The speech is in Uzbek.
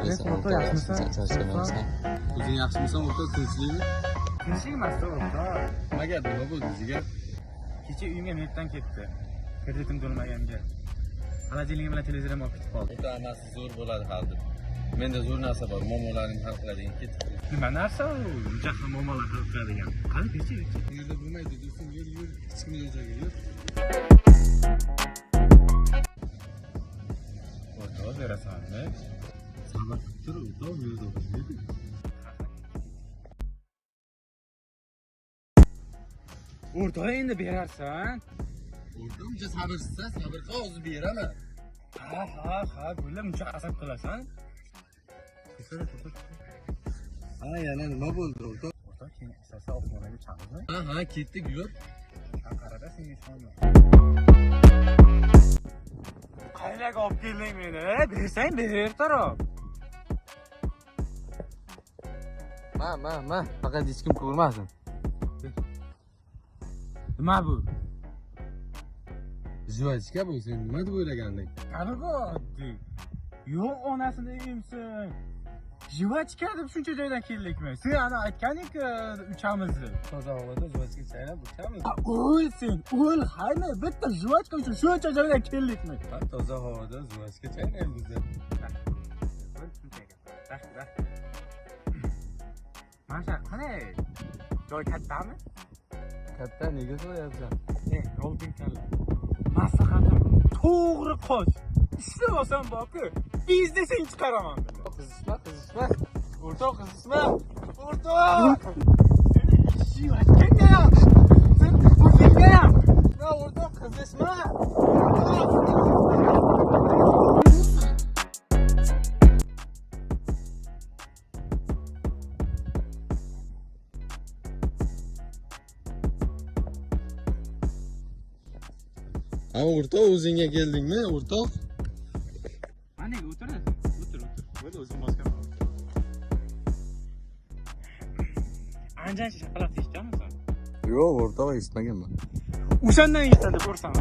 qilasan? O'rta yaxshimisan? Charchamasan. O'zing yaxshimisan o'rta? Tinchlikmi? Tinchlik emas o'rta. Nimaga nima bo'ldi o'ziga? Kecha uyimga netdan ketdi. Kreditim to'lmaganga. Xolodilnik bilan televizorim olib ketib qoldi. O'rta ammasi zo'r bo'ladi hali. Menda zo'r narsa bor, muammolarimni hal qiladigan ketdi. Nima narsa u? Jahon muammolar hal qiladigan. Qani kecha. Bu yerda bo'lmaydi, do'stim, yur. Hech kimga joyga yur. O'rta berasanmi? Sabr qilib tur, o'rta bu yerda o'tirmaydi. O'rta endi berarsan. O'rta uncha sabrsiz, sabr qil, hozir beraman. Ha, bular uncha asab qilasan. Ha, yana nima bo'ldi o'rta? O'rta keyin istasa oqmonaga chaqirdi. Ha, ketdik, yur. Qarada senga ishonma. Qayerga olib kelding meni? Bersang ber, taraf. Ma. Faqat hech kim ko'rmasin. Nima bu? Juvachka bu, sen nima deb o'ylaganding? Qanaqa oddiy? Yo'q, onasini emsin. Juvachka deb shuncha joydan keldikmi? Sen ana aytganding-ku, uchamiz. Toza havoda juvachka chaynab uchamiz. O'l sen, o'l, haymi, bitta juvachka uchun shuncha joydan keldikmi? Toza havoda juvachka chaynaymiz deb. Mana qanday? Joy kattami? Katta, nega so'rayapsan? Oldin kalla. Maslahatim, to'g'ri qoch. Ishlamasan boku, biznesing chiqaraman. Qizishma. O'rtoq qizishma. O'rtoq! Sen juvachkangayam. Sen o'zingayam. Ya o'rtoq qizishma. O'rtoq, o'zingga keldingmi, o'rtoq? Mana o'tir. Bo'ldi, o'zim boshqaman. Anjan shapalaq eshitganmisan? Yo'q, o'rtoq, eshitmaganman. O'shandan eshitadi, ko'rsan.